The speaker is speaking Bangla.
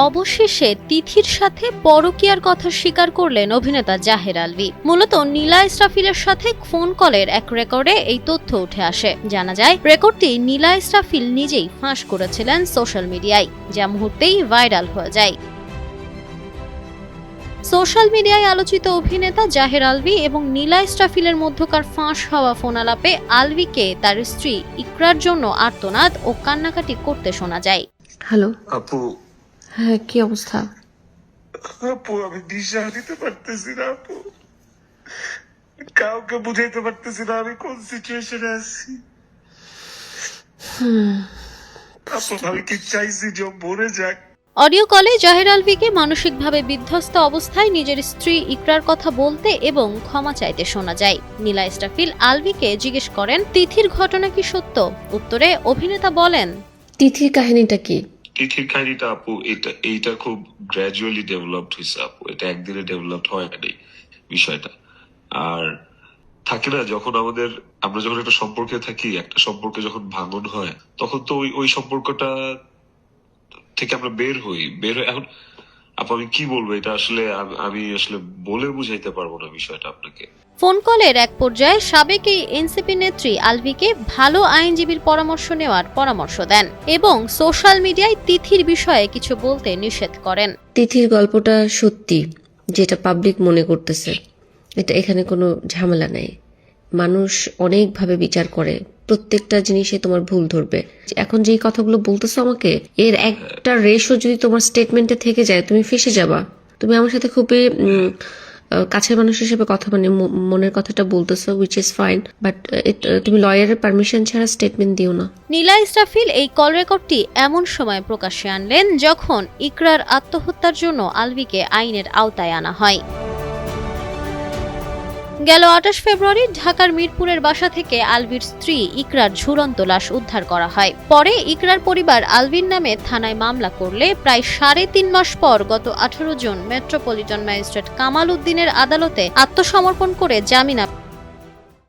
অবশেষে তিথির সাথে পরকীয়ার কথা স্বীকার করলেন অভিনেতা জাহের আলভী। মূলত নীলা ইসরাফিলের সাথে ফোন কলের এক রেকর্ডে এই তথ্য উঠে আসে। জানা যায়, রেকর্ডটি নীলা ইসরাফিল নিজেই ফাঁস করেছিলেন সোশ্যাল মিডিয়ায়, যা মুহূর্তেই ভাইরাল হয়ে যায়। সোশ্যাল মিডিয়ায় আলোচিত অভিনেতা জাহের আলভী এবং নীলা ইসরাফিলের মধ্যকার ফাঁস হওয়া ফোনালাপে আলভীকে তার স্ত্রী ইকরার জন্য আর্তনাদ ও কান্নাকাটি করতে শোনা যায়। হ্যালো আপু। হ্যাঁ, কি অবস্থা? আপু, আমি নিঃশ্বাস দিতে পারতেছি না আপু। কাউকে বুঝাইতে পারতেছি না আমি কোন সিচুয়েশনে আছি। আপু, আমি কি চাইছি যে ও মরে যাক? অডিও কলে জাহের আলভীকে মানসিকভাবে বিধ্বস্ত অবস্থায় নিজের স্ত্রী ইকরার কথা বলতে এবং ক্ষমা চাইতে শোনা যায়। নীলা ইসরাফিল আলভীকে জিজ্ঞেস করেন, তিথির ঘটনা কি সত্য? উত্তরে অভিনেতা বলেন, তিথির কাহিনীটা কি? তিথির কাহিনীটা আপু, এইটা খুব গ্র্যাজুয়ালি ডেভেলপড হয়েছে আপু। এটা একদিনে ডেভেলপড হয় নাই বিষয়টা। আর থাকে না, আমরা যখন একটা সম্পর্কে থাকি, একটা সম্পর্কে যখন ভাঙন হয়, তখন তো ওই সম্পর্কটা থেকে আমরা বের হই। এখন আপু, আমি কি বলবো, এটা আসলে আমি আসলে বলে বুঝাইতে পারবো না বিষয়টা আপনাকে। ফোন কলের এক পর্যায়ে সাবেক এই এনসিপি নেত্রী আলভীকে ভালো আইনজীবীর পরামর্শ নেওয়ার পরামর্শ দেন এবং সোশ্যাল মিডিয়ায় তিথির বিষয়ে কিছু বলতে নিষেধ করেন। তিথির গল্পটা সত্যি, যেটা পাবলিক মনে করতেছে, এটা এখানে কোনো ঝামেলা নাই। মানুষ অনেকভাবে বিচার করে, প্রত্যেকটা জিনিসে তোমার ভুল ধরবে। এখন যেই কথাগুলো বলতেছো আমাকে, এর একটা রেশও যদি তোমার স্টেটমেন্টে থেকে যায়, তুমি ফেসে যাবা। তুমি আমার সাথে খুবই কাছের মানুষ হিসেবে কথা, মানে মনের কথাটা বলতেছো, উইচ ইজ ফাইন, বাট তুমি লয়ারের পারমিশন ছাড়া স্টেটমেন্ট দিও না। নীলা ইসরাফিল এই কল রেকর্ডটি এমন সময় প্রকাশ্যে আনলেন যখন ইকরার আত্মহত্যার জন্য আলভীকে আইনের আওতায় আনা হয়। গেল 28 ফেব্রুয়ারি ঢাকার মিরপুরের বাসা থেকে আলভীর স্ত্রী ইকরার ঝুলন্ত লাশ উদ্ধার করা হয়। পরে ইকরার পরিবার আলভীর নামে থানায় মামলা করলে প্রায় 3.5 মাস পর গত 18 জুন মেট্রোপলিটন ম্যাজিস্ট্রেট কামাল উদ্দিনের আদালতে আত্মসমর্পণ করে জামিন